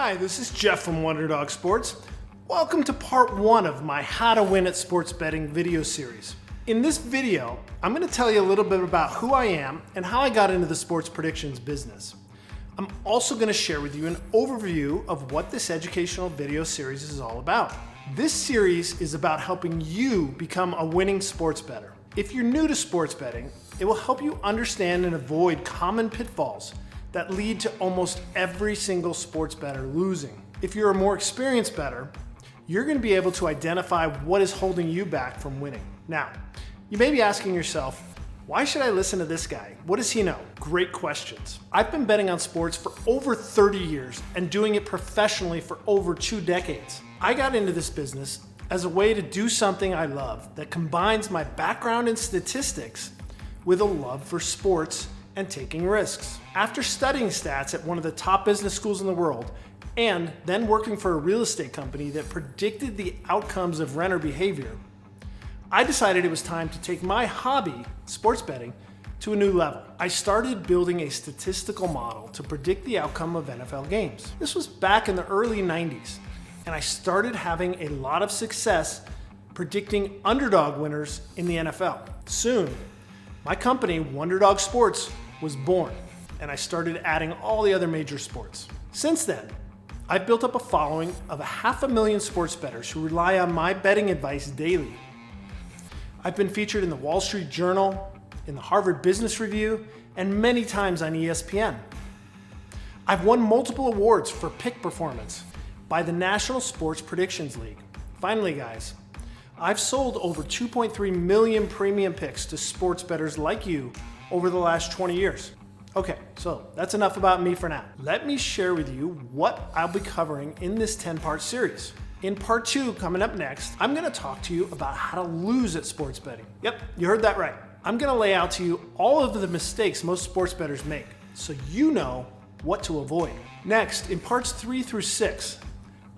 Hi, this is Jeff from Wunderdog Sports. Welcome to part 1 of my How to Win at Sports Betting video series. In this video, I'm going to tell you a little bit about who I am and how I got into the sports predictions business. I'm also going to share with you an overview of what this educational video series is all about. This series is about helping you become a winning sports bettor. If you're new to sports betting, it will help you understand and avoid common pitfalls that lead to almost every single sports bettor losing. If you're a more experienced bettor, you're going to be able to identify what is holding you back from winning. Now, you may be asking yourself, why should I listen to this guy? What does he know? Great questions. I've been betting on sports for over 30 years and doing it professionally for over 2 decades. I got into this business as a way to do something I love that combines my background in statistics with a love for sports and taking risks. After studying stats at one of the top business schools in the world, and then working for a real estate company that predicted the outcomes of renter behavior, I decided it was time to take my hobby, sports betting, to a new level. I started building a statistical model to predict the outcome of NFL games. This was back in the early 90s, and I started having a lot of success predicting underdog winners in the NFL. Soon, my company, Wunderdog Sports, was born, and I started adding all the other major sports. Since then, I've built up a following of 500,000 sports bettors who rely on my betting advice daily. I've been featured in the Wall Street Journal, in the Harvard Business Review, and many times on ESPN. I've won multiple awards for pick performance by the National Sports Predictions League. Finally, guys, I've sold over 2.3 million premium picks to sports bettors like you over the last 20 years. Okay, so that's enough about me for now. Let me share with you what I'll be covering in this 10-part series. In part 2, coming up next, I'm going to talk to you about how to lose at sports betting. Yep, you heard that right. I'm going to lay out to you all of the mistakes most sports bettors make, so you know what to avoid. Next, in parts 3 through 6,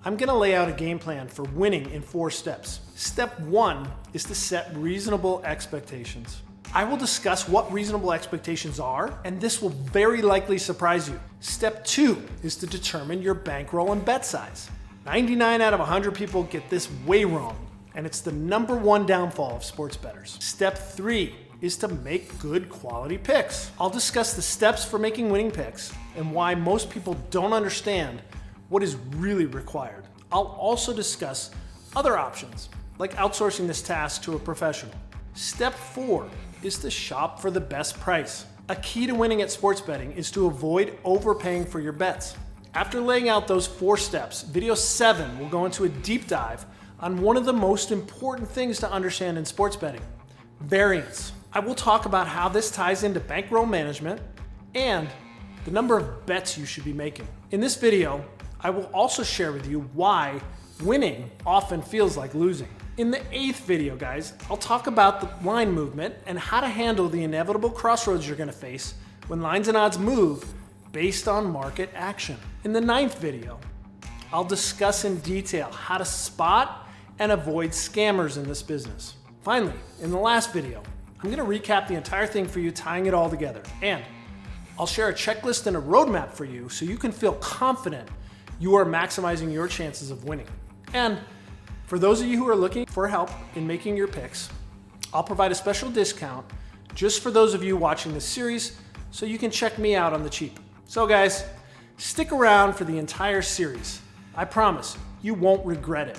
I'm going to lay out a game plan for winning in 4 steps. Step 1 is to set reasonable expectations. I will discuss what reasonable expectations are, and this will very likely surprise you. Step 2 is to determine your bankroll and bet size. 99 out of 100 people get this way wrong, and it's the #1 downfall of sports bettors. Step 3 is to make good quality picks. I'll discuss the steps for making winning picks and why most people don't understand what is really required. I'll also discuss other options, like outsourcing this task to a professional. Step 4 is to shop for the best price. A key to winning at sports betting is to avoid overpaying for your bets. After laying out those 4 steps, video 7 will go into a deep dive on one of the most important things to understand in sports betting: variance. I will talk about how this ties into bankroll management and the number of bets you should be making. In this video, I will also share with you why winning often feels like losing. In the 8th video, guys, I'll talk about the line movement and how to handle the inevitable crossroads you're going to face when lines and odds move based on market action. In the 9th video, I'll discuss in detail how to spot and avoid scammers in this business. Finally, in the last video, I'm going to recap the entire thing for you, tying it all together. And I'll share a checklist and a roadmap for you so you can feel confident you are maximizing your chances of winning. And for those of you who are looking for help in making your picks, I'll provide a special discount just for those of you watching this series so you can check me out on the cheap. So guys, stick around for the entire series. I promise you won't regret it.